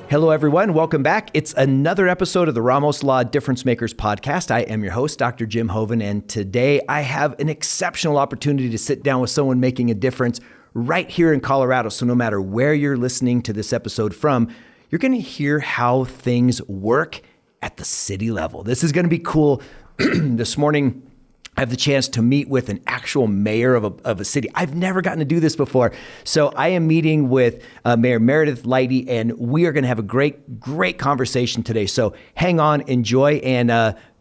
Hello, everyone. Welcome back. It's another episode of the Ramos Law Difference Makers podcast. I am your host, Dr. Jim Hoven, and today I have an exceptional opportunity to sit down with someone making a difference right here in Colorado. So no matter where you're listening to this episode from, you're going to hear how things work at the city level. This is going to be cool. This morning, I have the chance to meet with an actual mayor of a city. I've never gotten to do this before. So I am meeting with Mayor Meredith Leighty, and we are going to have a great conversation today. So hang on, enjoy, and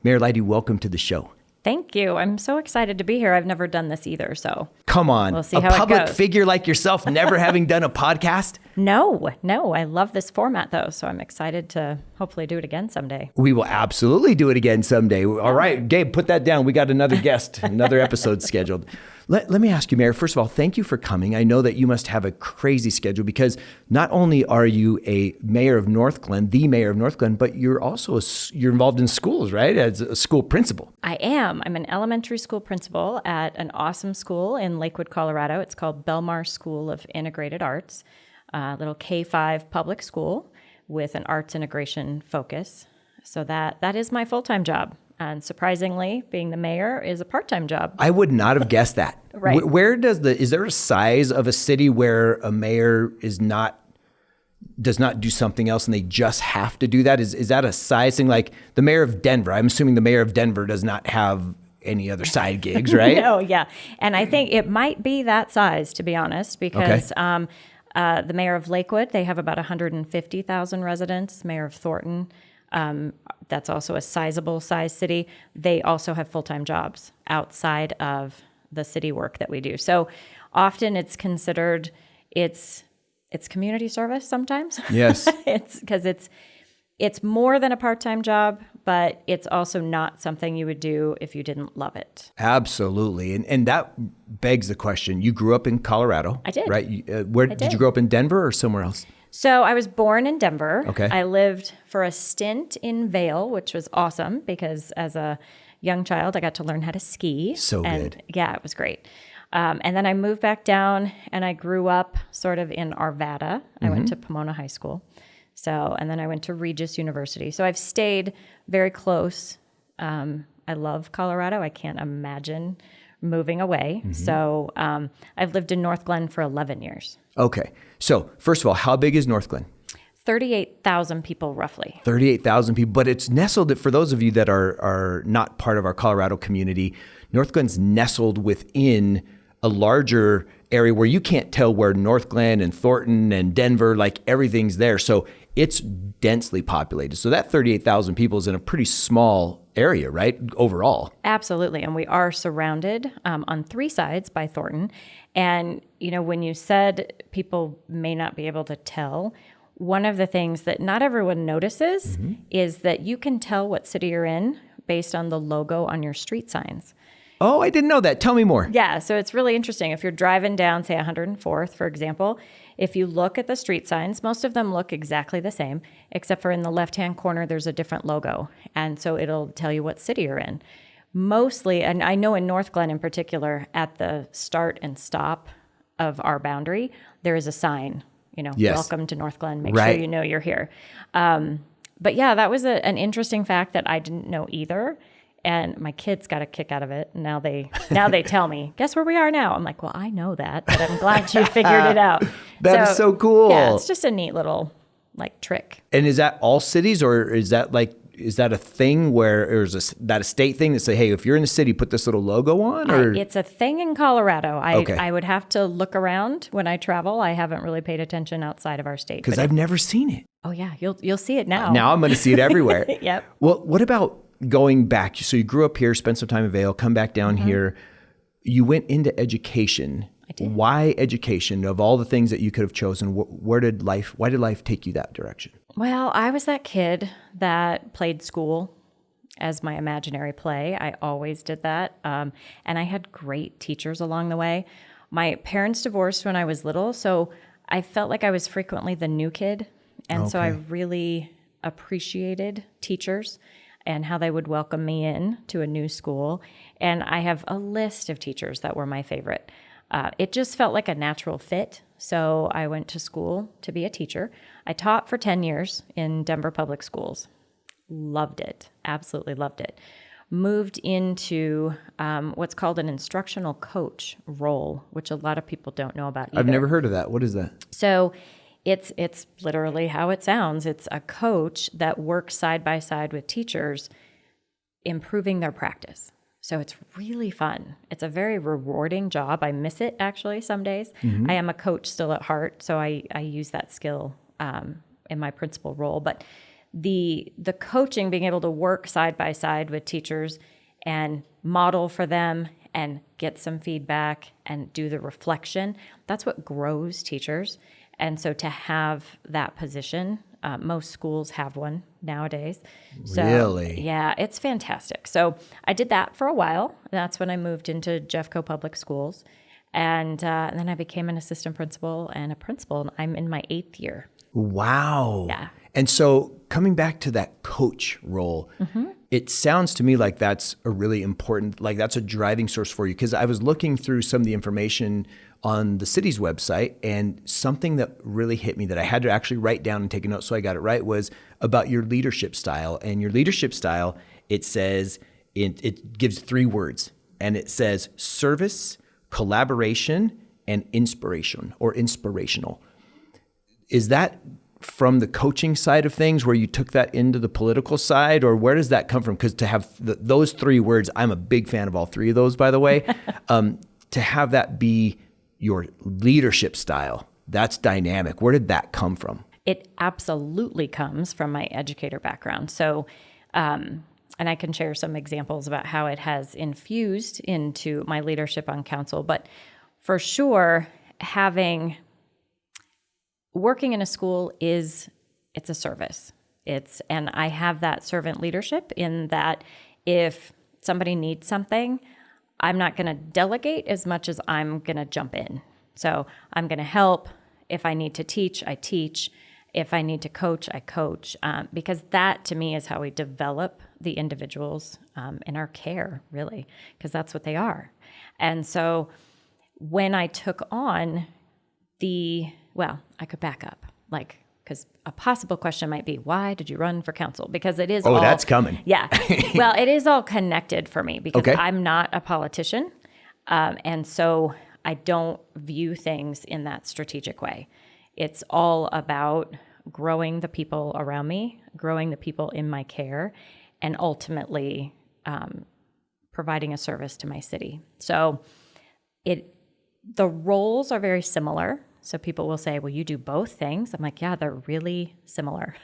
Mayor Leighty, welcome to the show. Thank you. I'm so excited to be here. I've never done this either, so. Come on. We'll see a how public it goes. Figure like yourself, never having done a podcast? No. I love this format, though, so I'm excited to hopefully do it again someday. We will absolutely do it again someday. All right, Gabe, put that down. We got another guest, another episode scheduled. Let me ask you, Mayor, first of all, thank you for coming. I know that you must have a crazy schedule because not only are you a mayor of North Glen, the mayor of North Glen, but you're also you're involved in schools, right? As a school principal. I am. I'm an elementary school principal at an awesome school in Lakewood, Colorado. It's called Belmar School of Integrated Arts, a little K-5 public school with an arts integration focus. So that is my full-time job. And surprisingly, being the mayor is a part-time job. I would not have guessed that. Right. Is there a size of a city where a mayor does not do something else and they just have to do that? Is that a size thing? Like the mayor of Denver, I'm assuming the mayor of Denver does not have any other side gigs, right? No, yeah. And I think it might be that size, to be honest, because the mayor of Lakewood, they have about 150,000 residents. Mayor of Thornton, that's also a sizable size city. They also have full-time jobs outside of the city work that we do. So often it's considered, it's community service sometimes. Yes. It's because it's more than a part-time job, but it's also not something you would do if you didn't love it. Absolutely. And that begs the question. You grew up in Colorado. I did. Right? Did you grow up in Denver or somewhere else? So I was born in Denver. Okay. I lived for a stint in Vail, which was awesome because as a young child, I got to learn how to ski. So good. Yeah, it was great. And then I moved back down and I grew up sort of in Arvada. I went to Pomona High School. And then I went to Regis University. So I've stayed very close. I love Colorado. I can't imagine moving away. So I've lived in North Glen for 11 years. Okay. So first of all, how big is North Glen? 38,000 people roughly. 38,000 people, but it's nestled, for those of you that are not part of our Colorado community, North Glen's nestled within a larger area where you can't tell where North Glen and Thornton and Denver, like everything's there. So it's densely populated. So that 38,000 people is in a pretty small area, right? Overall. Absolutely. And we are surrounded on three sides by Thornton. And, when you said people may not be able to tell, one of the things that not everyone notices is that you can tell what city you're in based on the logo on your street signs. Oh, I didn't know that. Tell me more. Yeah, so it's really interesting. If you're driving down, say, 104th, for example, if you look at the street signs, most of them look exactly the same, except for in the left-hand corner, there's a different logo. And so it'll tell you what city you're in. Mostly, and I know in North Glen in particular, at the start and stop of our boundary, there is a sign, Yes. Welcome to North Glen, make Right. sure you know you're here. But yeah, that was an interesting fact that I didn't know either. And my kids got a kick out of it. Now they tell me, guess where we are now? I'm like, well, I know that, but I'm glad you figured it out. That is so cool. Yeah, it's just a neat little trick. And is that all cities, or is that a thing where, or is that a state thing that say, hey, if you're in the city, put this little logo on? Or It's a thing in Colorado. Okay. I would have to look around when I travel. I haven't really paid attention outside of our state. Because I've never seen it. Oh yeah, you'll see it now. Now I'm going to see it everywhere. Yep. Well, what about going back? So you grew up here, spent some time in Vail, come back down here. You went into education. I did. Why education? Of all the things that you could have chosen, why did life take you that direction? Well, I was that kid that played school as my imaginary play. I always did that. And I had great teachers along the way. My parents divorced when I was little, so I felt like I was frequently the new kid. And so I really appreciated teachers and how they would welcome me in to a new school. And I have a list of teachers that were my favorite. it just felt like a natural fit. So I went to school to be a teacher. I taught for 10 years in Denver Public Schools. Loved it. Absolutely loved it. Moved into what's called an instructional coach role, which a lot of people don't know about either. I've never heard of that. What is that? So it's literally how it sounds. It's a coach that works side by side with teachers, improving their practice. So it's really fun. It's a very rewarding job. I miss it, actually, some days. I am a coach still at heart, so I use that skill in my principal role. But the coaching, being able to work side by side with teachers and model for them and get some feedback and do the reflection, that's what grows teachers. And so to have that position, most schools have one nowadays. So, really? Yeah, it's fantastic. So I did that for a while. That's when I moved into Jeffco Public Schools. And then I became an assistant principal and a principal, and I'm in my 8th year. Wow. Yeah. And so coming back to that coach role, it sounds to me like that's a really important, like that's a driving source for you. Because I was looking through some of the information on the city's website, and something that really hit me that I had to actually write down and take a note so I got it right was about your leadership style. And your leadership style, it says, it gives 3 words, and it says service, collaboration, and inspiration or inspirational. Is that from the coaching side of things where you took that into the political side, or where does that come from? Because to have those 3 words, I'm a big fan of all 3 of those, by the way, to have that be your leadership style, that's dynamic. Where did that come from? It absolutely comes from my educator background. So, and I can share some examples about how it has infused into my leadership on council. But for sure, working in a school it's a service. And I have that servant leadership in that if somebody needs something, I'm not going to delegate as much as I'm going to jump in. So I'm going to help. If I need to teach, I teach. If I need to coach, I coach. Because that, to me, is how we develop the individuals in our care, really, because that's what they are. And so when I took on I could back up, because a possible question might be, why did you run for council? Because it is that's coming. Yeah. Well, it is all connected for me because Okay. I'm not a politician. And so I don't view things in that strategic way. It's all about growing the people around me, growing the people in my care, and ultimately providing a service to my city. So the roles are very similar. So people will say, well, you do both things. I'm like, yeah, they're really similar.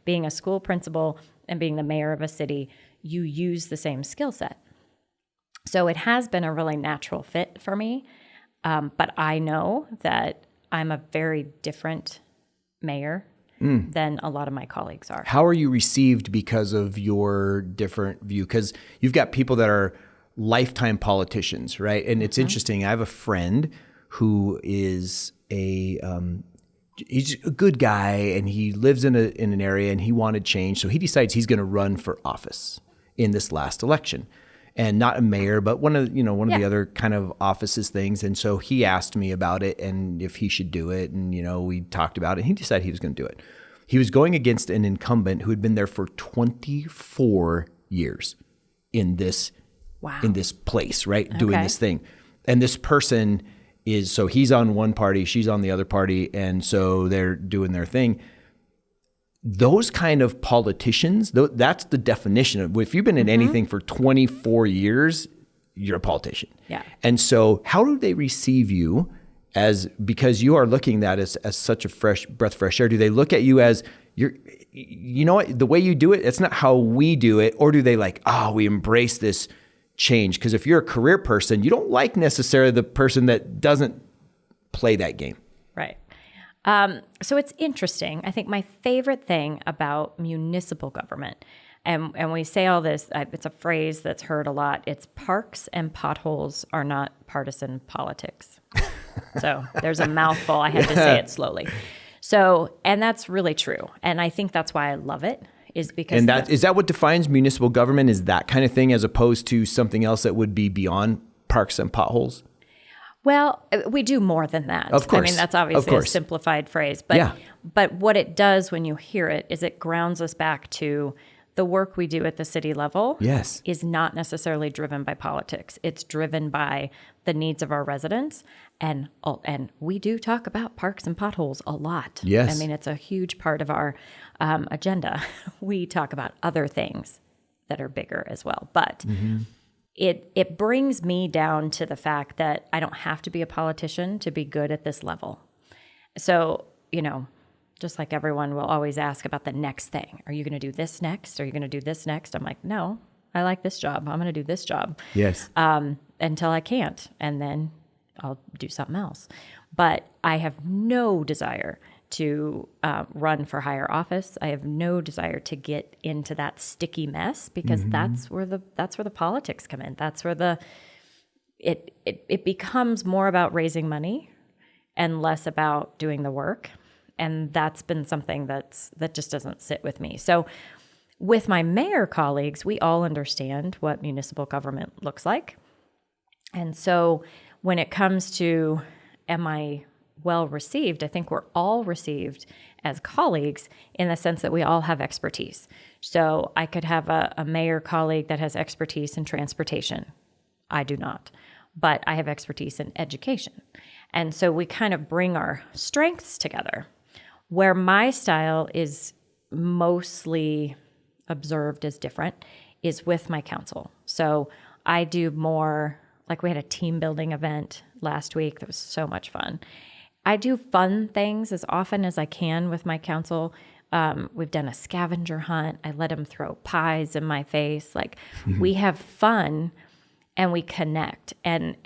Being a school principal and being the mayor of a city, you use the same skill set. So it has been a really natural fit for me. But I know that I'm a very different mayor than a lot of my colleagues are. How are you received because of your different view? Because you've got people that are lifetime politicians, right? And it's interesting. I have a friend who is he's a good guy, and he lives in an area, and he wanted change. So he decides he's going to run for office in this last election, and not a mayor, but one of the other kind of offices things. And so he asked me about it and if he should do it. And, we talked about it, and he decided he was going to do it. He was going against an incumbent who had been there for 24 years in this place, right? Doing this thing. And this person so he's on one party, she's on the other party, and so they're doing their thing. Those kind of politicians, that's the definition of, if you've been in anything for 24 years, you're a politician. Yeah. And so how do they receive you because you are looking at that as such a fresh breath of fresh air? Do they look at you as, the way you do it, it's not how we do it? Or do they we embrace this change? Because if you're a career person, you don't like necessarily the person that doesn't play that game. Right. So it's interesting. I think my favorite thing about municipal government, and we say all this, it's a phrase that's heard a lot. It's parks and potholes are not partisan politics. So there's a mouthful. I had to say it slowly. So, and that's really true. And I think that's why I love it. Is that what defines municipal government, is that kind of thing, as opposed to something else that would be beyond parks and potholes? Well, we do more than that. Of course. I mean, that's obviously a simplified phrase. But what it does when you hear it is it grounds us back to the work we do at the city level is not necessarily driven by politics. It's driven by the needs of our residents. And we do talk about parks and potholes a lot. Yes. I mean, it's a huge part of our agenda. We talk about other things that are bigger as well. But it brings me down to the fact that I don't have to be a politician to be good at this level. So, just like everyone will always ask about the next thing. Are you going to do this next? Are you going to do this next? I'm like, no, I like this job. I'm going to do this job. Yes. Until I can't. And then I'll do something else. But I have no desire to run for higher office. I have no desire to get into that sticky mess because that's where the politics come in. That's where it becomes more about raising money and less about doing the work. And that's been something that just doesn't sit with me. So with my mayor colleagues, we all understand what municipal government looks like. And so when it comes to, am I well received? I think we're all received as colleagues in the sense that we all have expertise. So I could have a mayor colleague that has expertise in transportation. I do not, but I have expertise in education. And so we kind of bring our strengths together. Where my style is mostly observed as different is with my council. So I do more, like we had a team building event last week that was so much fun. I do fun things as often as I can with my council. We've done a scavenger hunt. I let them throw pies in my face. Like we have fun and we connect. And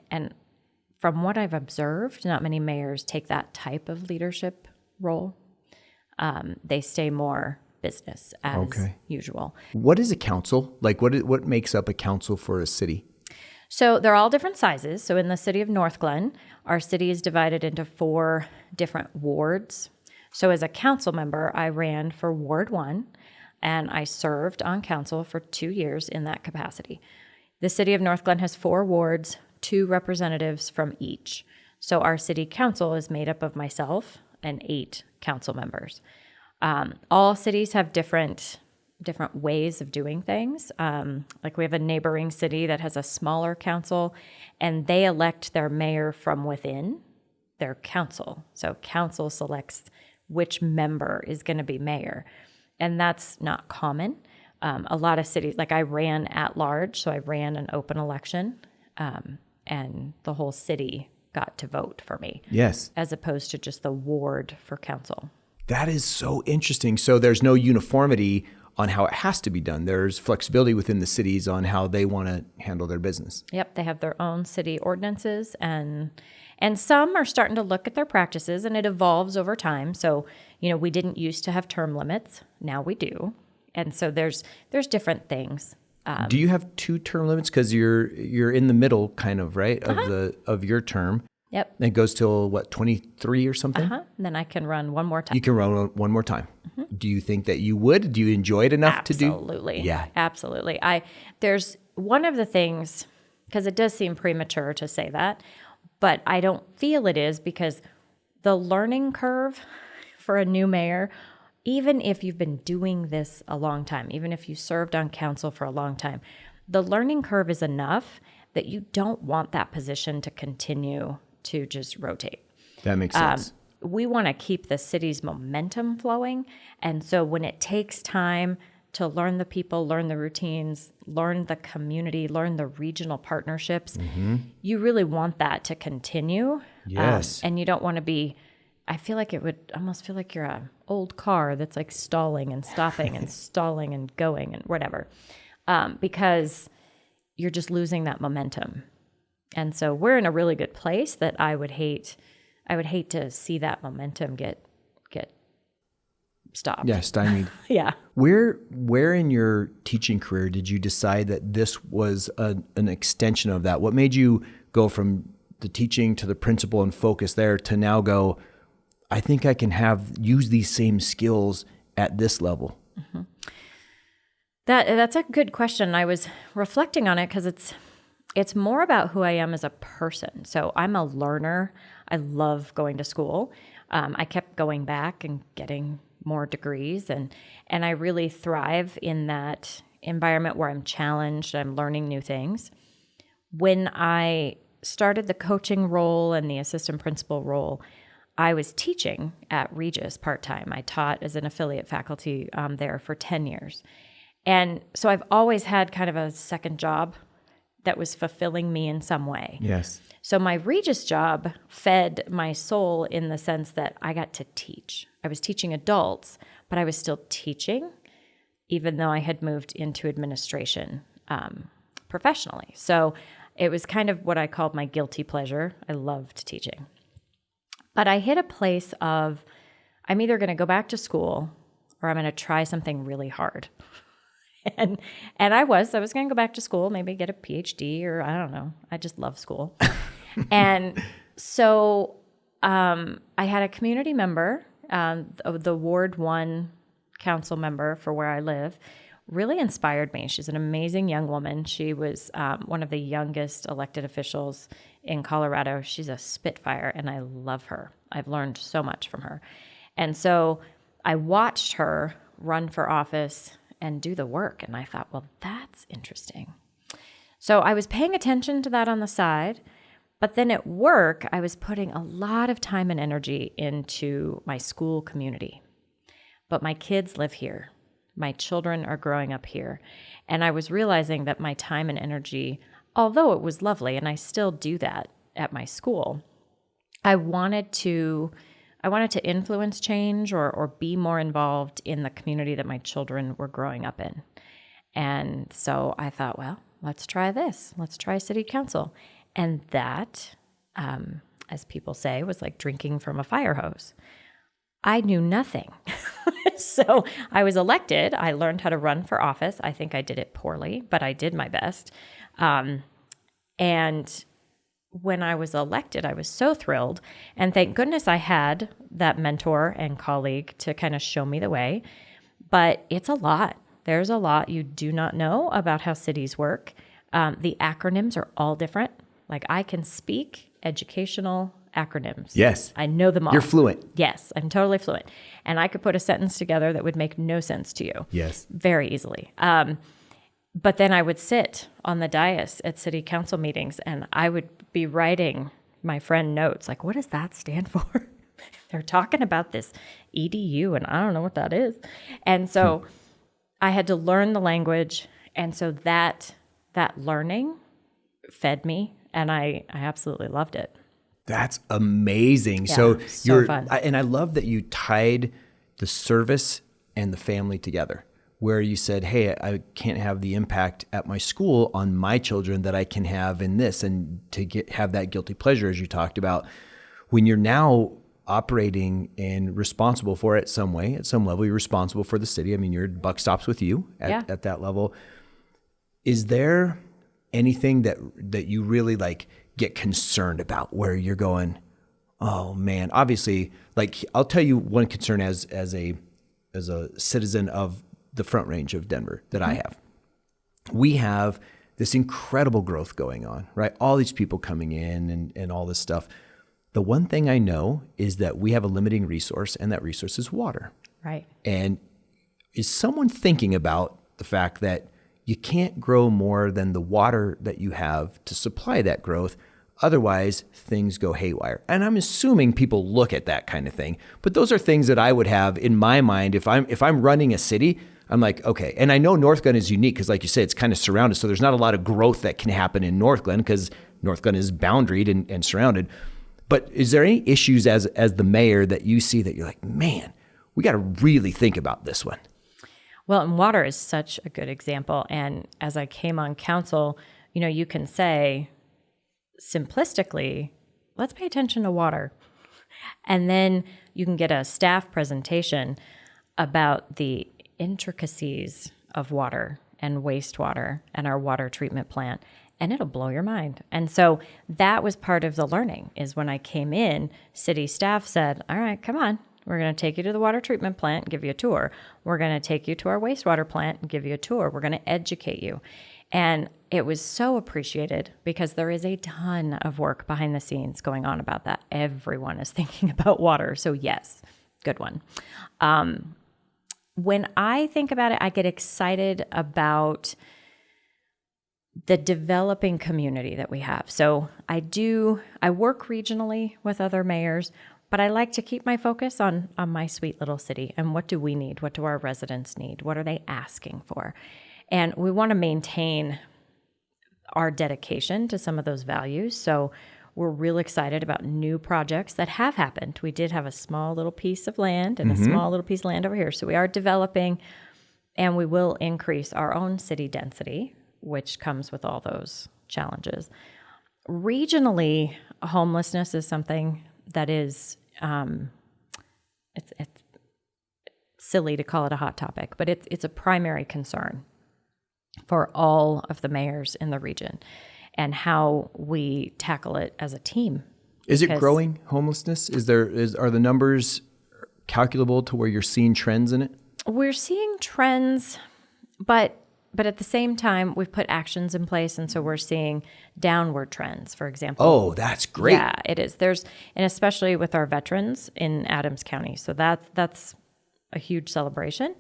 from what I've observed, not many mayors take that type of leadership role. They stay more business as usual. What is a council? Like what makes up a council for a city? So they're all different sizes. So in the city of North Glen, our city is divided into 4 different wards. So as a council member, I ran for Ward 1, and I served on council for 2 years in that capacity. The city of North Glen has 4 wards, 2 representatives from each. So our city council is made up of myself and 8 council members. All cities have different ways of doing things. Like we have a neighboring city that has a smaller council, and they elect their mayor from within their council. So council selects which member is going to be mayor, and that's not common. A lot of cities, like I ran at large, so I ran an open election, and the whole city got to vote for me. Yes. As opposed to just the ward for council. That is so interesting. So there's no uniformity on how it has to be done. There's flexibility within the cities on how they want to handle their business. Yep, they have their own city ordinances, and some are starting to look at their practices, and it evolves over time. So, we didn't used to have term limits. Now we do. And so there's different things. Do you have 2 term limits? Because you're in the middle, kind of, right, of your term. Yep. And it goes till 23 or something? And then I can run one more time. You can run one more time. Do you think that you would? Do you enjoy it enough to do? Absolutely. Yeah. Absolutely. There's one of the things, because it does seem premature to say that, but I don't feel it is, because the learning curve for a new mayor, even if you've been doing this a long time, even if you served on council for a long time, the learning curve is enough that you don't want that position to continue to just rotate. That makes sense. We want to keep the city's momentum flowing. And so when it takes time to learn the people, learn the routines, learn the community, learn the regional partnerships, you really want that to continue. Yes. And you don't want to be, I feel like it would almost feel like you're an old car that's like stalling and stopping and stalling and going and whatever, because you're just losing that momentum. And so we're in a really good place that I would hate to see that momentum get stopped. Yeah, stymied. Yeah. Where in your teaching career did you decide that this was an extension of that? What made you go from the teaching to the principal and focus there to now go, I think I can use these same skills at this level? Mm-hmm. That's a good question. I was reflecting on it because It's more about who I am as a person. So I'm a learner. I love going to school. I kept going back and getting more degrees, and I really thrive in that environment where I'm challenged, I'm learning new things. When I started the coaching role and the assistant principal role, I was teaching at Regis part-time. I taught as an affiliate faculty there for 10 years. And so I've always had kind of a second job that was fulfilling me in some way. Yes. So my Regis job fed my soul in the sense that I got to teach. I was teaching adults, but I was still teaching, even though I had moved into administration professionally. So it was kind of what I called my guilty pleasure. I loved teaching. But I hit a place of, I'm either going to go back to school or I'm going to try something really hard. And I was going to go back to school, maybe get a PhD, or I don't know. I just love school. And so I had a community member, the Ward 1 council member for where I live, really inspired me. She's an amazing young woman. She was one of the youngest elected officials in Colorado. She's a spitfire, and I love her. I've learned so much from her. And so I watched her run for office and do the work. And I thought, well, that's interesting. So I was paying attention to that on the side. But then at work, I was putting a lot of time and energy into my school community. But my kids live here. My children are growing up here. And I was realizing that my time and energy, although it was lovely, and I still do that at my school, I wanted to influence change or be more involved in the community that my children were growing up in. And so I thought, well, let's try this. Let's try city council. And that, as people say, was like drinking from a fire hose. I knew nothing. So I was elected. I learned how to run for office. I think I did it poorly, but I did my best. And when I was elected, I was so thrilled. And thank goodness I had that mentor and colleague to kind of show me the way. But it's a lot. There's a lot you do not know about how cities work. The acronyms are all different. Like I can speak educational acronyms. Yes. I know them all. You're fluent. Yes, I'm totally fluent. And I could put a sentence together that would make no sense to you. Yes. Very easily. But then I would sit on the dais at city council meetings and I would be writing my friend notes like, what does that stand for? They're talking about this EDU and I don't know what that is. And so I had to learn the language. And so that learning fed me and I absolutely loved it. That's amazing. Yeah, so so fun. And I love that you tied the service and the family together, where you said, hey, I can't have the impact at my school on my children that I can have in this, and to have that guilty pleasure, as you talked about. When you're now operating and responsible for it some way, at some level, you're responsible for the city. I mean, your buck stops with you at that level. Is there anything that you really like get concerned about where you're going, oh man, obviously, like I'll tell you one concern as a citizen of the Front Range of Denver that I have. We have this incredible growth going on, right? All these people coming in and all this stuff. The one thing I know is that we have a limiting resource, and that resource is water. Right. And is someone thinking about the fact that you can't grow more than the water that you have to supply that growth? Otherwise, things go haywire. And I'm assuming people look at that kind of thing. But those are things that I would have in my mind. If I'm running a city, I'm like, okay. And I know North Glen is unique because, like you said, it's kind of surrounded. So there's not a lot of growth that can happen in North Glen because North Glen is boundaried and surrounded. But is there any issues as the mayor that you see that you're like, man, we got to really think about this one? Well, and water is such a good example. And as I came on council, you can say simplistically, let's pay attention to water. And then you can get a staff presentation about the intricacies of water and wastewater and our water treatment plant, and it'll blow your mind. And so that was part of the learning, is when I came in, city staff said, all right, come on. We're going to take you to the water treatment plant and give you a tour. We're going to take you to our wastewater plant and give you a tour. We're going to educate you. And it was so appreciated because there is a ton of work behind the scenes going on about that. Everyone is thinking about water. So yes, good one. When I think about it, I get excited about the developing community that we have. So I work regionally with other mayors, but I like to keep my focus on my sweet little city and what do we need? What do our residents need? What are they asking for? And we want to maintain our dedication to some of those values. So we're real excited about new projects that have happened. We did have a small little piece of land and a small little piece of land over here. So we are developing, and we will increase our own city density, which comes with all those challenges. Regionally, homelessness is something that is, it's silly to call it a hot topic, but it's a primary concern for all of the mayors in the region and how we tackle it as a team. Is it growing, homelessness? Are the numbers calculable to where you're seeing trends in it? We're seeing trends, but at the same time, we've put actions in place, and so we're seeing downward trends, for example. Oh, that's great. Yeah, it is. And especially with our veterans in Adams County. So that's a huge celebration.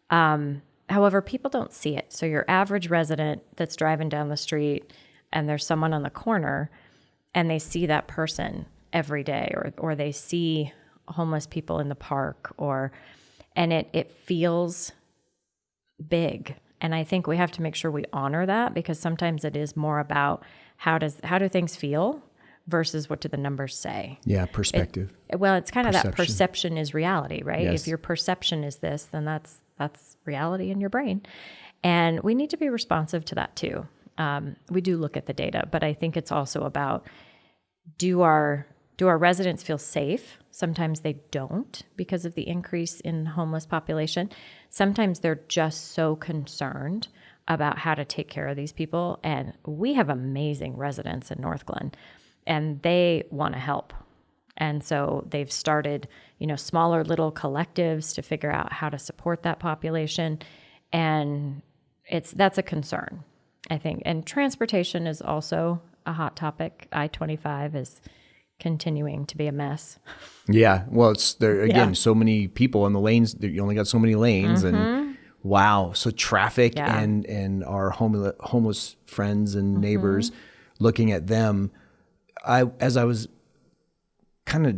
However, people don't see it. So your average resident that's driving down the street and there's someone on the corner and they see that person every day, or they see homeless people in the park, and it feels big. And I think we have to make sure we honor that, because sometimes it is more about how do things feel versus what do the numbers say. Yeah, perspective. It's kind of that perception is reality, right? Yes. If your perception is this, then that's reality in your brain. And we need to be responsive to that too. We do look at the data, but I think it's also about, do our residents feel safe? Sometimes they don't because of the increase in homeless population. Sometimes they're just so concerned about how to take care of these people. And we have amazing residents in North Glen, and they want to help. And so they've started, smaller little collectives to figure out how to support that population. And that's a concern, I think. And transportation is also a hot topic. I-25 is continuing to be a mess. Yeah. Well, it's there again, so many people in the lanes, you only got so many lanes, and wow. So traffic and our homeless friends and neighbors, looking at them, as I was kind of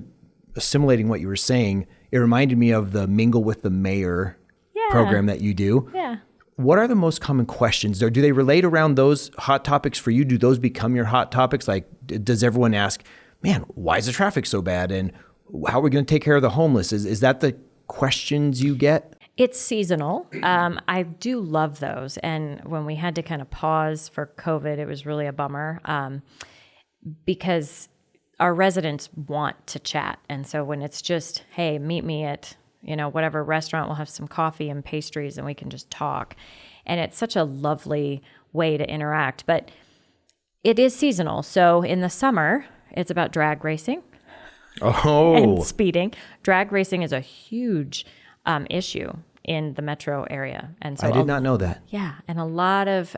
assimilating what you were saying, it reminded me of the Mingle with the Mayor program that you do. Yeah. What are the most common questions? Do they relate around those hot topics for you? Do those become your hot topics? Like, does everyone ask, man, why is the traffic so bad? And how are we going to take care of the homeless? Is that the questions you get? It's seasonal. I do love those. And when we had to kind of pause for COVID, it was really a bummer because our residents want to chat. And so when it's just, hey, meet me at, whatever restaurant, we'll have some coffee and pastries and we can just talk. And it's such a lovely way to interact. But it is seasonal. So in the summer, it's about drag racing and speeding. Drag racing is a huge issue in the metro area. And so I did not know that. Yeah. And a lot of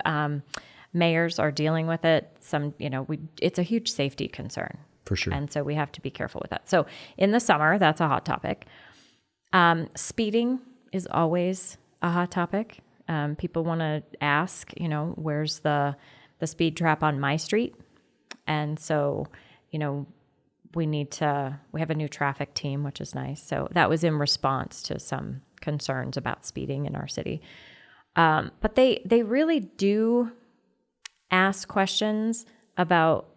mayors are dealing with it. It's a huge safety concern. For sure. And so we have to be careful with that. So in the summer, that's a hot topic. Speeding is always a hot topic. People want to ask, where's the speed trap on my street? And so, we have a new traffic team, which is nice. So that was in response to some concerns about speeding in our city. But they really do ask questions about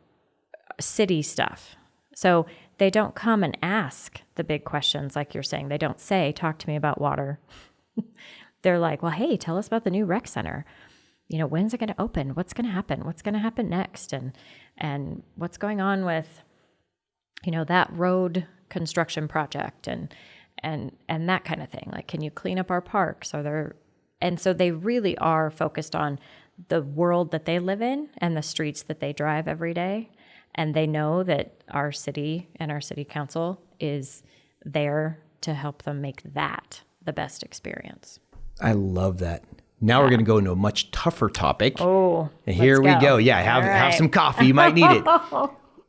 city stuff. So they don't come and ask the big questions like you're saying. They don't say, talk to me about water. They're like, well, hey, tell us about the new rec center. When's it going to open? What's going to happen? What's going to happen next? And what's going on with, that road construction project and that kind of thing. Like, can you clean up our parks? And so they really are focused on the world that they live in and the streets that they drive every day. And they know that our city and our city council is there to help them make that the best experience. I love that. Now we're going to go into a much tougher topic. Oh, and here we go. Yeah, have right. some coffee. You might need it.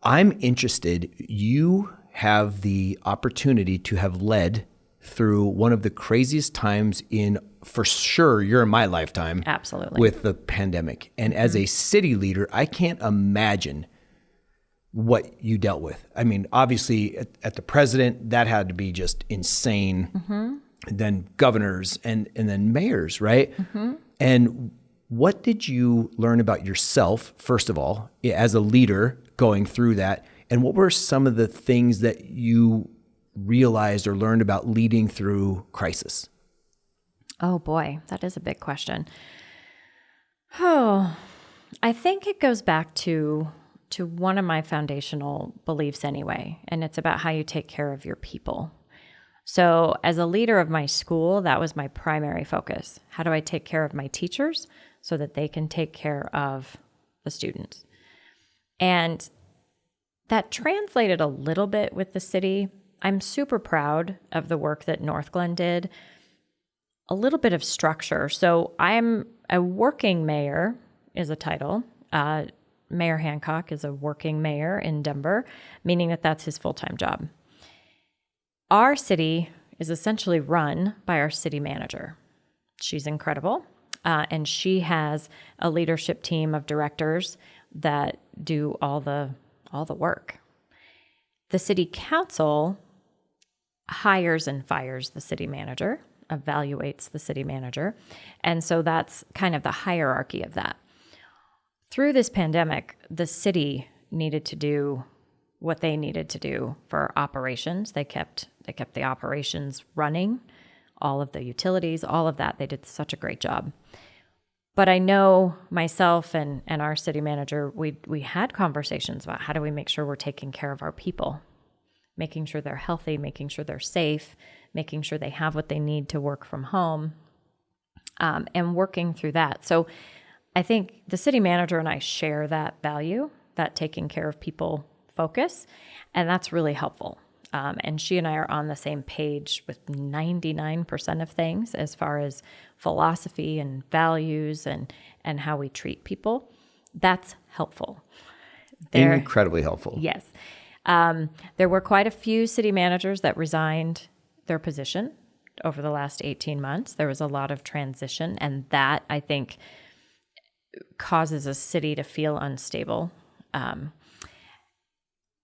I'm interested. You have the opportunity to have led through one of the craziest times for sure, you're in my lifetime. Absolutely. With the pandemic. And as a city leader, I can't imagine what you dealt with. I mean, obviously at the president, that had to be just insane. Mm-hmm. Then governors and then mayors, right? Mm-hmm. And what did you learn about yourself, first of all, as a leader going through that? And what were some of the things that you realized or learned about leading through crisis? Oh boy, that is a big question. Oh, I think it goes back to one of my foundational beliefs anyway, and it's about how you take care of your people. So as a leader of my school, that was my primary focus. How do I take care of my teachers so that they can take care of the students? And that translated a little bit with the city. I'm super proud of the work that North Glen did. A little bit of structure. So I'm a working mayor is a title. Mayor Hancock is a working mayor in Denver, meaning that that's his full-time job. Our city is essentially run by our city manager. She's incredible, and she has a leadership team of directors that do all the work. The city council hires and fires the city manager, evaluates the city manager, and so that's kind of the hierarchy of that. Through this pandemic, the city needed to do what they needed to do for operations. They kept the operations running, all of the utilities, all of that. They did such a great job. But I know myself and our city manager, we had conversations about how do we make sure we're taking care of our people, making sure they're healthy, making sure they're safe, making sure they have what they need to work from home, and working through that. So I think the city manager and I share that value, that taking care of people focus, and that's really helpful. And she and I are on the same page with 99% of things as far as philosophy and values and how we treat people. That's helpful. Incredibly helpful. Yes. There were quite a few city managers that resigned their position over the last 18 months. There was a lot of transition, and that, I think, causes a city to feel unstable.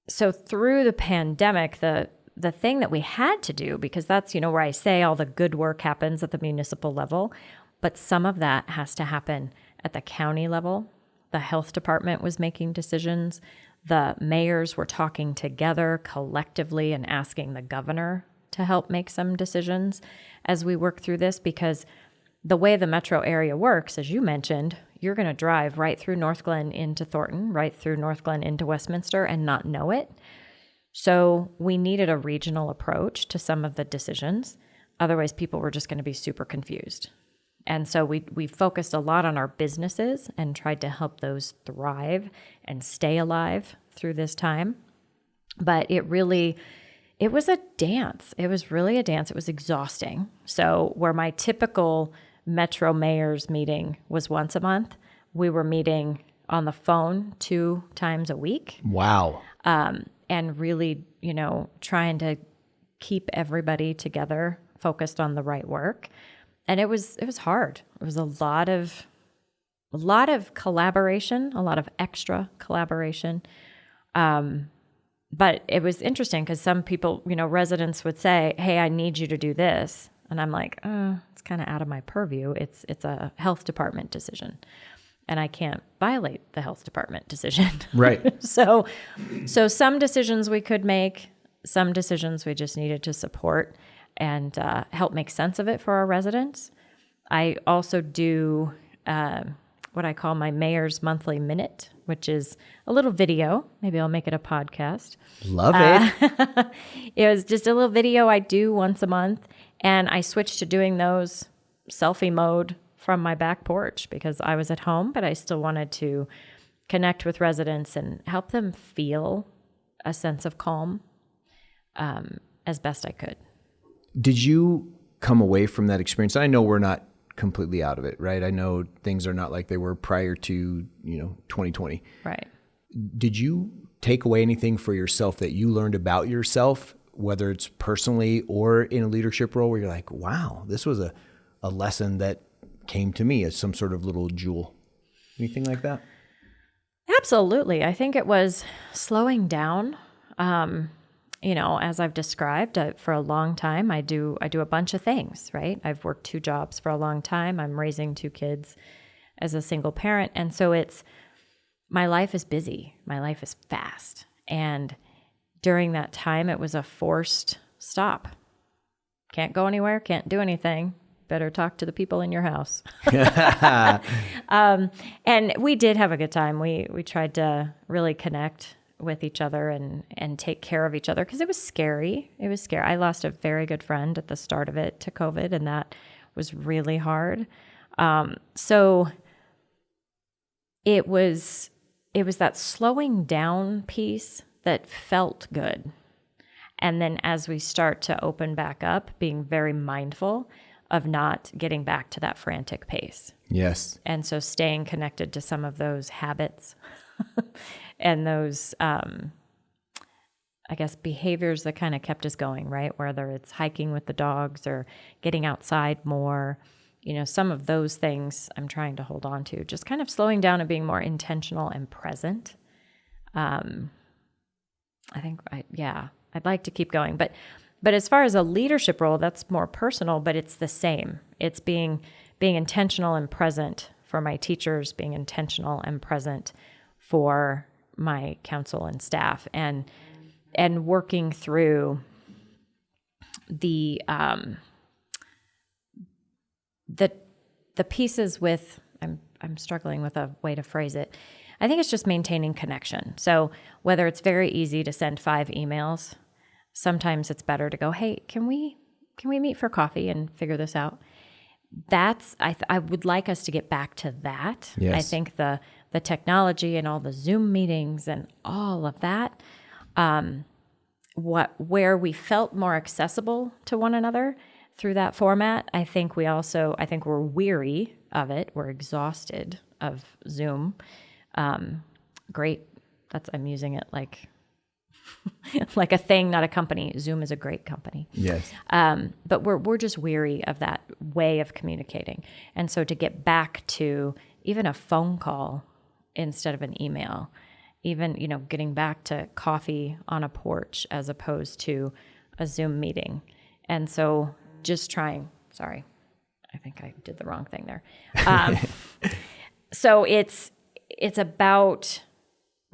So through the pandemic, the thing that we had to do, because that's, where I say all the good work happens at the municipal level, but some of that has to happen at the county level. The health department was making decisions. The mayors were talking together collectively and asking the governor to help make some decisions as we work through this, because the way the metro area works, as you mentioned, you're going to drive right through North Glen into Thornton, right through North Glen into Westminster and not know it. So we needed a regional approach to some of the decisions. Otherwise, people were just going to be super confused. And so we focused a lot on our businesses and tried to help those thrive and stay alive through this time. But it was a dance. It was really a dance. It was exhausting. So where my typical Metro Mayor's meeting was once a month, we were meeting on the phone 2 times a week. Wow. And really, trying to keep everybody together, focused on the right work. And it was hard. It was a lot of collaboration, a lot of extra collaboration. But it was interesting because some people, residents would say, "Hey, I need you to do this." And I'm like, it's kind of out of my purview. It's a health department decision, and I can't violate the health department decision. Right. So some decisions we could make, some decisions we just needed to support and help make sense of it for our residents. I also do what I call my Mayor's Monthly Minute, which is a little video. Maybe I'll make it a podcast. Love it. It was just a little video I do once a month. And I switched to doing those selfie mode from my back porch because I was at home, but I still wanted to connect with residents and help them feel a sense of calm as best I could. Did you come away from that experience? I know we're not completely out of it, right? I know things are not like they were prior to, 2020. Right. Did you take away anything for yourself that you learned about yourself, whether it's personally or in a leadership role, where you're like, wow, this was a lesson that came to me as some sort of little jewel? Anything like that? Absolutely. I think it was slowing down. As I've described, for a long time, I do a bunch of things, right? I've worked 2 jobs for a long time. I'm raising 2 kids as a single parent. And so my life is busy. My life is fast. And during that time, it was a forced stop. Can't go anywhere, can't do anything. Better talk to the people in your house. And we did have a good time. We tried to really connect with each other and take care of each other, because it was scary. It was scary. I lost a very good friend at the start of it to COVID, and that was really hard. So it was that slowing down piece that felt good. And then as we start to open back up, being very mindful of not getting back to that frantic pace. Yes. And so staying connected to some of those habits and those, behaviors that kind of kept us going, right? Whether it's hiking with the dogs or getting outside more, some of those things I'm trying to hold on to, just kind of slowing down and being more intentional and present. I'd like to keep going, but as far as a leadership role, that's more personal, but it's the same. It's being intentional and present for my teachers, being intentional and present for my council and staff, and working through the pieces with, I'm struggling with a way to phrase it. I think it's just maintaining connection. So whether it's very easy to send 5 emails, sometimes it's better to go, hey, can we meet for coffee and figure this out? I would like us to get back to that. Yes. I think the technology and all the Zoom meetings and all of that, where we felt more accessible to one another through that format, I think we're weary of it. We're exhausted of Zoom. Great. I'm using it like like a thing, not a company. Zoom is a great company. Yes. But we're just weary of that way of communicating. And so to get back to even a phone call instead of an email, even, getting back to coffee on a porch as opposed to a Zoom meeting. And so just trying, sorry, I think I did the wrong thing there. So it's about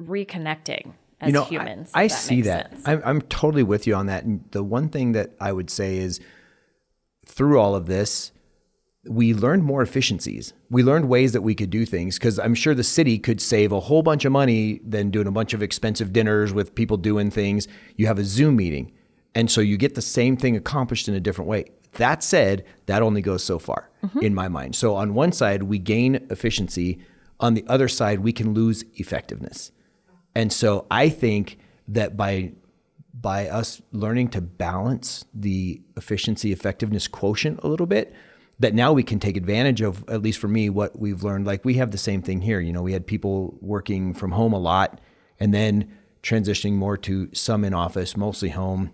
reconnecting as humans. I see that. I'm totally with you on that. And the one thing that I would say is, through all of this, we learned more efficiencies. We learned ways that we could do things, because I'm sure the city could save a whole bunch of money than doing a bunch of expensive dinners with people doing things. You have a Zoom meeting, and so you get the same thing accomplished in a different way. That said, that only goes so far in my mind. So on one side, we gain efficiency. On the other side, we can lose effectiveness. And so I think that by us learning to balance the efficiency effectiveness quotient a little bit, that now we can take advantage of, at least for me, what we've learned. Like, we have the same thing here. We had people working from home a lot, and then transitioning more to some in office, mostly home,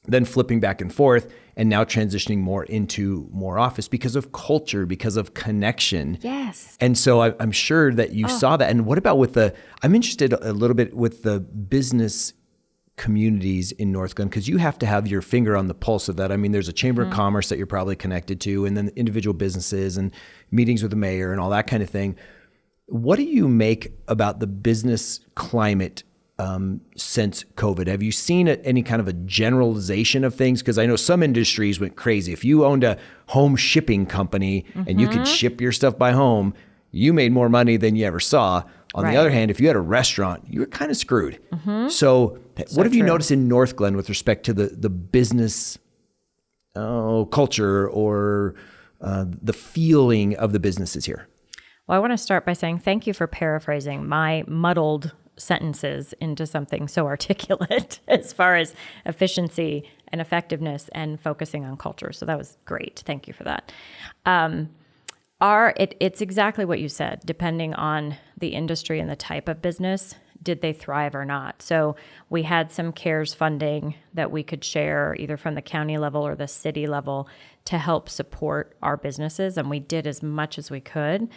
then flipping back and forth, and now transitioning more into more office because of culture, because of connection. Yes. And so I'm sure that you saw that. And what about I'm interested a little bit with the business communities in North Glen, because you have to have your finger on the pulse of that. I mean, there's a chamber of commerce that you're probably connected to, and then individual businesses and meetings with the mayor and all that kind of thing. What do you make about the business climate since COVID? Have you seen any kind of a generalization of things? Because I know some industries went crazy. If you owned a home shipping company and you could ship your stuff by home, you made more money than you ever saw. On the other hand, if you had a restaurant, you were kind of screwed. So what have you noticed in North Glen with respect to the business culture or the feeling of the businesses here? Well, I want to start by saying thank you for paraphrasing my muddled sentences into something so articulate as far as efficiency and effectiveness and focusing on culture. So that was great. Thank you for that. It's exactly what you said. Depending on the industry and the type of business, did they thrive or not? So we had some CARES funding that we could share either from the county level or the city level to help support our businesses, and we did as much as we could.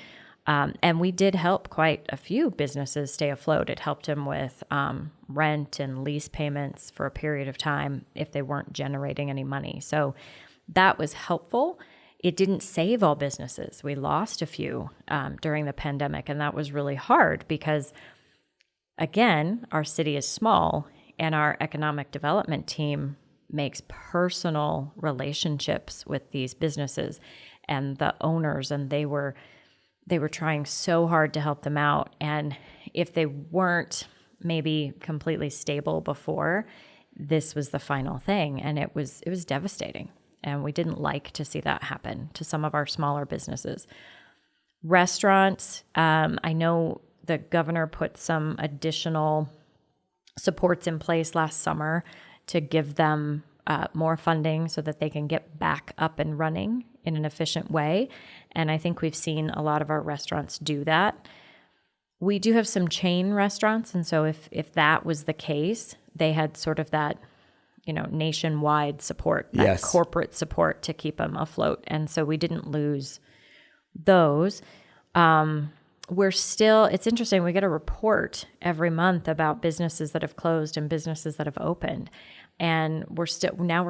And we did help quite a few businesses stay afloat. It helped them with rent and lease payments for a period of time if they weren't generating any money. So that was helpful. It didn't save all businesses. We lost a few during the pandemic, and that was really hard because, again, our city is small, and our economic development team makes personal relationships with these businesses and the owners, and they were trying so hard to help them out. And if they weren't maybe completely stable before, this was the final thing, and it was devastating. And we didn't like to see that happen to some of our smaller businesses. Restaurants, I know the governor put some additional supports in place last summer to give them more funding so that they can get back up and running in an efficient way. And I think we've seen a lot of our restaurants do that. We do have some chain restaurants. And so if that was the case, they had sort of that, nationwide support, that corporate support to keep them afloat. And so we didn't lose those. It's interesting, we get a report every month about businesses that have closed and businesses that have opened. And we're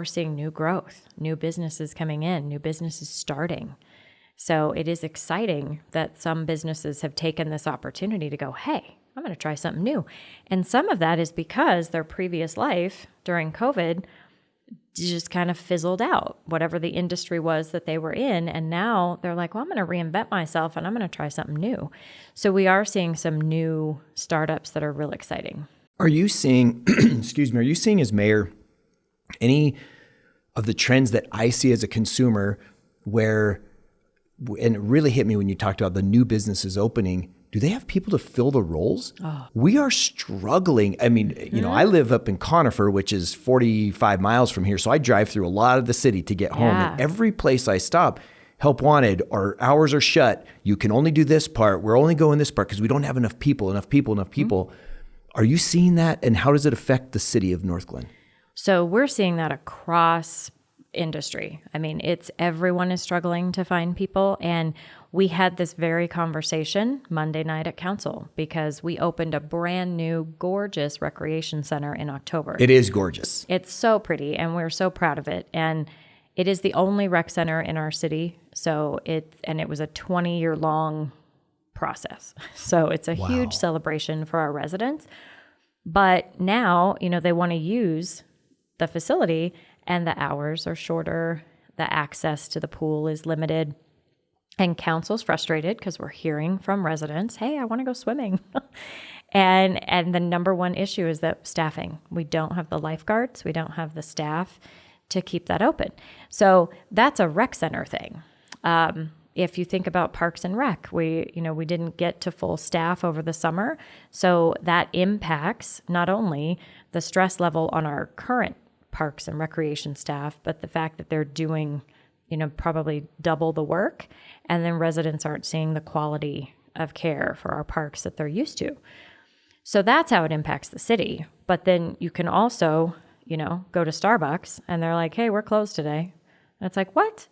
seeing new growth, new businesses coming in, new businesses starting. So it is exciting that some businesses have taken this opportunity to go, hey, I'm going to try something new. And some of that is because their previous life during COVID just kind of fizzled out, whatever the industry was that they were in. And now they're like, well, I'm going to reinvent myself and I'm going to try something new. So we are seeing some new startups that are real exciting. Are you seeing, are you seeing as mayor any of the trends that I see as a consumer where, and it really hit me when you talked about the new businesses opening, do they have people to fill the roles? Oh. We are struggling. I mean, I live up in Conifer, which is 45 miles from here. So I drive through a lot of the city to get home. And every place I stop, help wanted, our hours are shut. You can only do this part. We're only going this part because we don't have enough people. Mm-hmm. Are you seeing that? And how does it affect the city of North Glen? So we're seeing that across industry. I mean, everyone is struggling to find people. And we had this very conversation Monday night at council because we opened a brand new, gorgeous recreation center in October. It is gorgeous. It's so pretty, and we're so proud of it. And it is the only rec center in our city. So it was a 20-year-long process. So it's a huge celebration for our residents. But now, they want to use the facility, and the hours are shorter. The access to the pool is limited. And council's frustrated because we're hearing from residents, hey, I want to go swimming. and the number one issue is that staffing. We don't have the lifeguards. We don't have the staff to keep that open. So that's a rec center thing. If you think about Parks and Rec, we didn't get to full staff over the summer. So that impacts not only the stress level on our current Parks and Recreation staff, but the fact that they're doing probably double the work, and then residents aren't seeing the quality of care for our parks that they're used to. So that's how it impacts the city. But then you can also, go to Starbucks and they're like, hey, we're closed today. And it's like, what?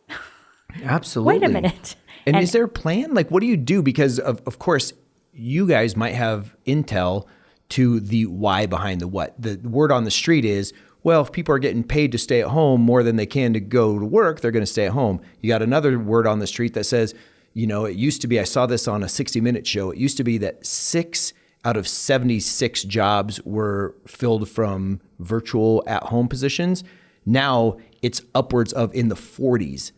Absolutely. Wait a minute. And is there a plan? Like, what do you do? Because of course, you guys might have intel to the why behind the what. The word on the street is, well, if people are getting paid to stay at home more than they can to go to work, they're going to stay at home. You got another word on the street that says, it used to be, I saw this on a 60-Minute show, it used to be that 6 out of 76 jobs were filled from virtual at-home positions. Now it's upwards of in the 40s.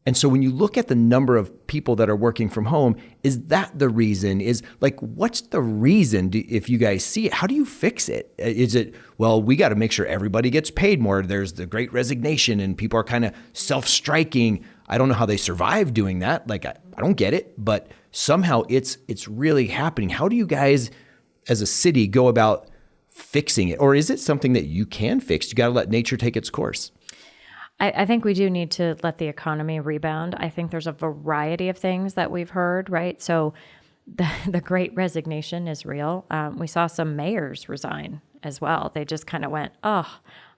And so when you look at the number of people that are working from home, is that the reason? What's the reason if you guys see it? How do you fix it? Is it, well, we got to make sure everybody gets paid more. There's the great resignation and people are kind of self-striking. I don't know how they survive doing that. I don't get it, but somehow it's really happening. How do you guys as a city go about fixing it? Or is it something that you can fix? You got to let nature take its course. I think we do need to let the economy rebound. I think there's a variety of things that we've heard, right? So the great resignation is real. We saw some mayors resign as well. They just kind of went, oh,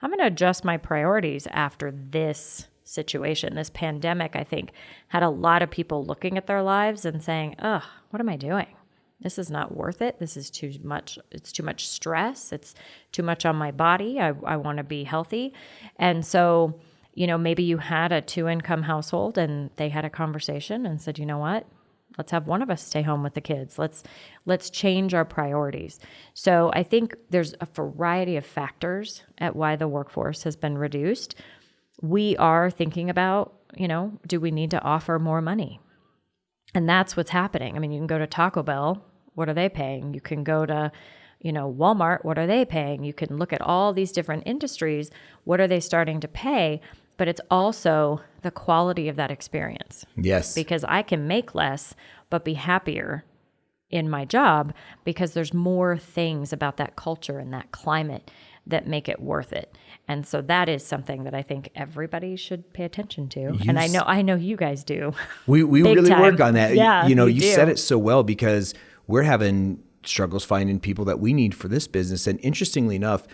I'm going to adjust my priorities after this situation. This pandemic, I think, had a lot of people looking at their lives and saying, oh, what am I doing? This is not worth it. This is too much. It's too much stress. It's too much on my body. I want to be healthy. And so, maybe you had a 2-income household and they had a conversation and said, you know what? Let's have one of us stay home with the kids. Let's change our priorities. So I think there's a variety of factors at why the workforce has been reduced. We are thinking about, do we need to offer more money? And that's what's happening. I mean, you can go to Taco Bell. What are they paying? You can go to, Walmart. What are they paying? You can look at all these different industries. What are they starting to pay? But it's also the quality of that experience. Yes. Because I can make less, but be happier in my job because there's more things about that culture and that climate that make it worth it. And so that is something that I think everybody should pay attention to. And I know you guys do. We really time. work on that. Yeah, you said it so well because we're having struggles finding people that we need for this business. And interestingly enough,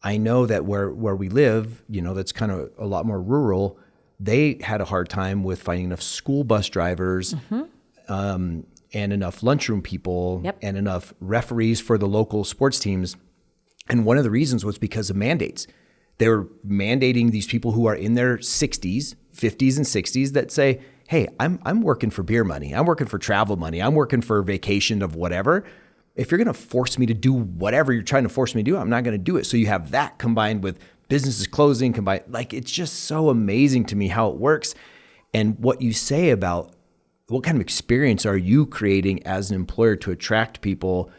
I know that where we live, that's kind of a lot more rural. They had a hard time with finding enough school bus drivers, and enough lunchroom people, and enough referees for the local sports teams. And one of the reasons was because of mandates. They were mandating these people who are in their 60s, 50s, and 60s that say, hey, I'm working for beer money. I'm working for travel money. I'm working for vacation of whatever. If you're going to force me to do whatever you're trying to force me to do, I'm not going to do it. So you have that combined with businesses closing, it's just so amazing to me how it works. And what you say about what kind of experience are you creating as an employer to attract people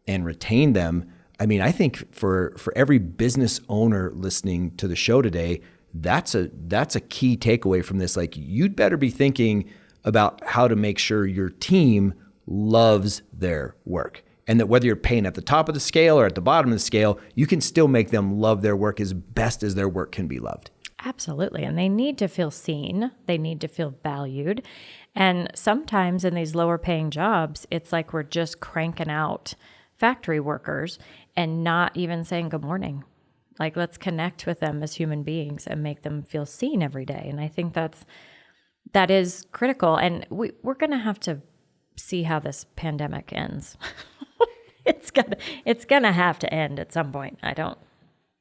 and retain them? I mean, I think for every business owner listening to the show today, that's a key takeaway from this. Like, you'd better be thinking about how to make sure your team loves their work. And that whether you're paying at the top of the scale or at the bottom of the scale, you can still make them love their work as best as their work can be loved. Absolutely. And they need to feel seen. They need to feel valued. And sometimes in these lower paying jobs, it's like we're just cranking out factory workers and not even saying good morning. Like, let's connect with them as human beings and make them feel seen every day. And I think that is critical. And we're going to have to see how this pandemic ends. It's gonna have to end at some point. I'm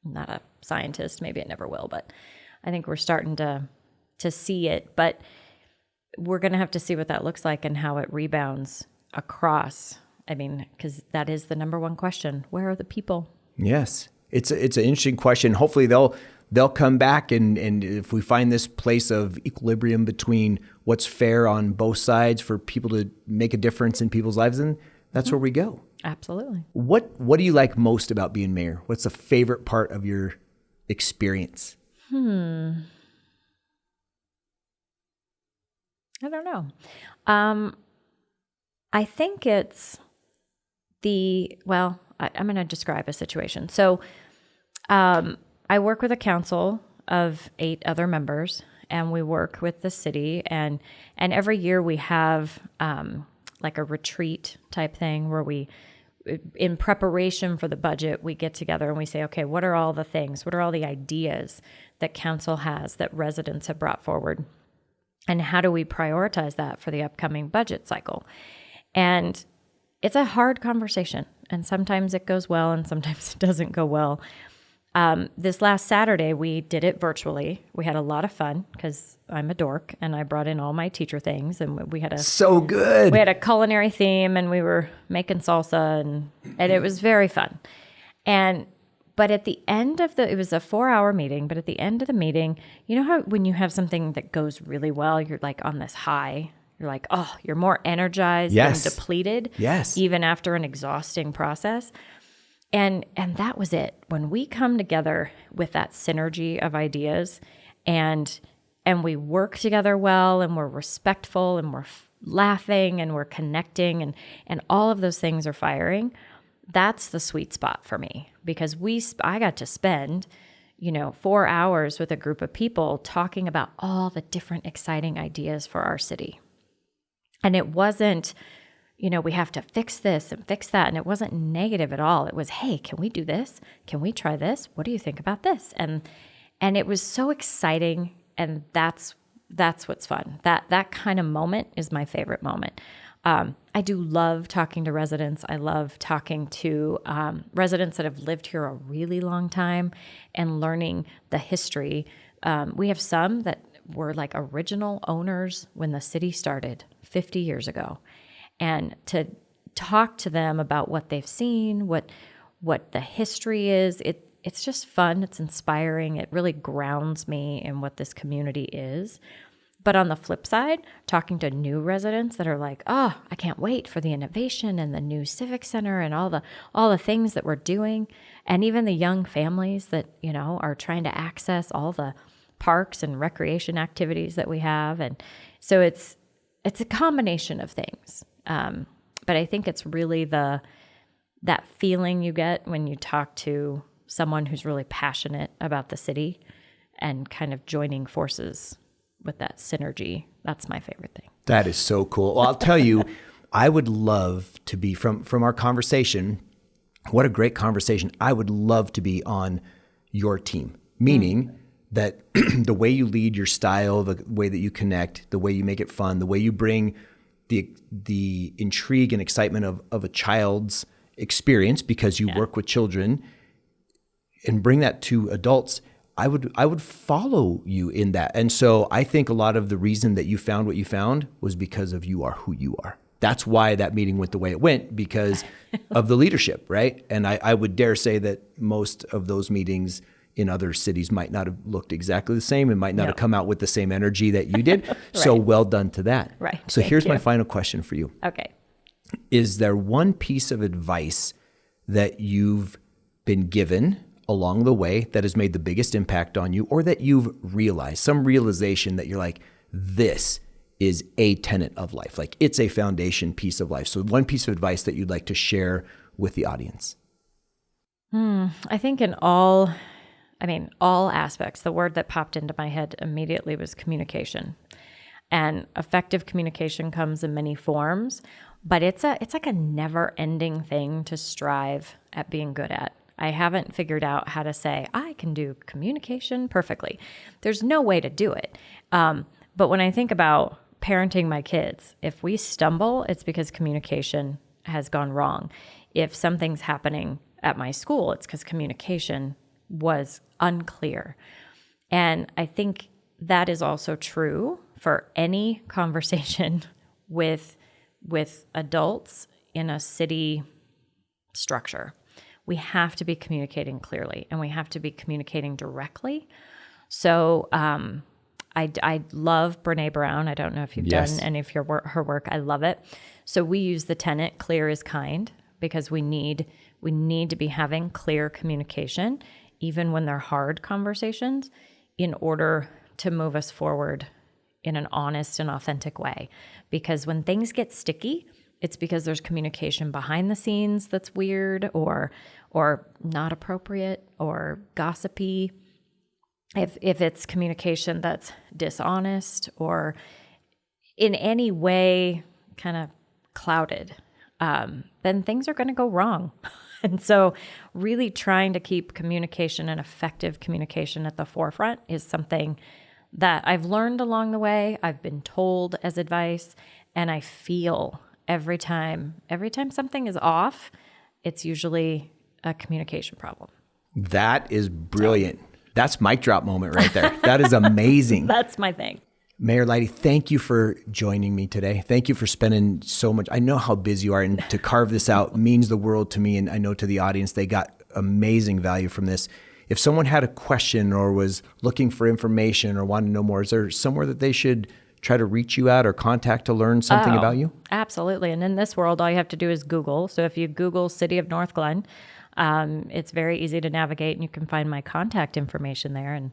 not a scientist. Maybe it never will, but I think we're starting to see it. But we're gonna have to see what that looks like and how it rebounds across. I mean, because that is the number one question. Where are the people? Yes, it's an interesting question. Hopefully they'll come back, and if we find this place of equilibrium between what's fair on both sides for people to make a difference in people's lives, then that's where we go. Absolutely. What do you like most about being mayor? What's the favorite part of your experience? I don't know. I think it's I'm going to describe a situation. So I work with a council of 8 other members, and we work with the city, and every year we have like a retreat type thing where we, in preparation for the budget, we get together and we say, okay, what are all the things? What are all the ideas that council has that residents have brought forward? And how do we prioritize that for the upcoming budget cycle? And it's a hard conversation. And sometimes it goes well and sometimes it doesn't go well. This last Saturday, we did it virtually. We had a lot of fun because I'm a dork and I brought in all my teacher things, and we had so good. We had a culinary theme, and we were making salsa, and it was very fun. But at the end of it was a 4-hour meeting, but at the end of the meeting, you know how when you have something that goes really well, you're like on this high, you're like, oh, you're more energized than depleted, even after an exhausting process. And that was it. When we come together with that synergy of ideas and we work together well, and we're respectful, and we're laughing, and we're connecting, and all of those things are firing, that's the sweet spot for me, because I got to spend, 4 hours with a group of people talking about all the different exciting ideas for our city. And it wasn't, we have to fix this and fix that. And it wasn't negative at all. It was, hey, can we do this? Can we try this? What do you think about this? And it was so exciting. And that's what's fun. That kind of moment is my favorite moment. I do love talking to residents. I love talking to residents that have lived here a really long time and learning the history. We have some that were like original owners when the city started 50 years ago. And to talk to them about what they've seen, what the history is, it's just fun. It's inspiring. It really grounds me in what this community is. But on the flip side, talking to new residents that are like, oh, I can't wait for the innovation and the new civic center and all the things that we're doing. And even the young families that, are trying to access all the parks and recreation activities that we have. And so it's a combination of things. But I think it's really that feeling you get when you talk to someone who's really passionate about the city and kind of joining forces with that synergy. That's my favorite thing. That is so cool. Well, I'll tell you, I would love to be from our conversation. What a great conversation. I would love to be on your team, meaning that the way you lead, your style, the way that you connect, the way you make it fun, the way you bring the intrigue and excitement of a child's experience because you work with children and bring that to adults. I would follow you in that. And so I think a lot of the reason that you found what you found was because of you are who you are. That's why that meeting went the way it went, because of the leadership, right? And I would dare say that most of those meetings in other cities might not have looked exactly the same and might not have come out with the same energy that you did. Right. So well done to that. Right. So here's my final question for you. Okay. Is there one piece of advice that you've been given along the way that has made the biggest impact on you, or that you've realized, some realization that you're like, this is a tenet of life, like it's a foundation piece of life? So one piece of advice that you'd like to share with the audience. I think in all aspects, the word that popped into my head immediately was communication. And effective communication comes in many forms, but it's like a never-ending thing to strive at being good at. I haven't figured out how to say, I can do communication perfectly. There's no way to do it. But when I think about parenting my kids, if we stumble, it's because communication has gone wrong. If something's happening at my school, it's because communication was unclear. And I think that is also true for any conversation with adults in a city structure. We have to be communicating clearly, and we have to be communicating directly. So I love Brene Brown. I don't know if you've done any of her work. I love it. So we use the tenet, clear is kind, because we need to be having clear communication, even when they're hard conversations, in order to move us forward in an honest and authentic way. Because when things get sticky, it's because there's communication behind the scenes that's weird or not appropriate or gossipy. If it's communication that's dishonest or in any way kind of clouded, then things are going to go wrong. And so really trying to keep communication and effective communication at the forefront is something that I've learned along the way. I've been told as advice, and I feel every time something is off, it's usually a communication problem. That is brilliant. That's mic drop moment right there. That is amazing. That's my thing. Mayor Leighty, thank you for joining me today. Thank you for spending so much. I know how busy you are, and to carve this out means the world to me, and I know to the audience, they got amazing value from this. If someone had a question or was looking for information or wanted to know more, is there somewhere that they should try to reach you at or contact to learn something about you? Absolutely. And in this world, all you have to do is Google. So if you Google City of Northglenn, it's very easy to navigate, and you can find my contact information there. And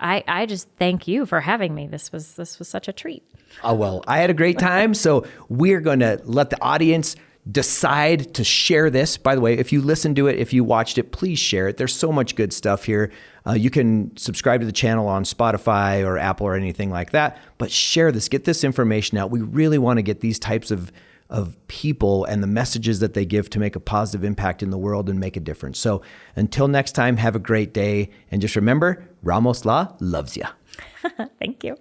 I just thank you for having me. This was such a treat. Oh, well, I had a great time. So we're going to let the audience decide to share this, by the way, if you listened to it, if you watched it, please share it. There's so much good stuff here. You can subscribe to the channel on Spotify or Apple or anything like that, but share this, get this information out. We really want to get these types of people and the messages that they give to make a positive impact in the world and make a difference. So until next time, have a great day. And just remember, Ramos Law loves you. Thank you.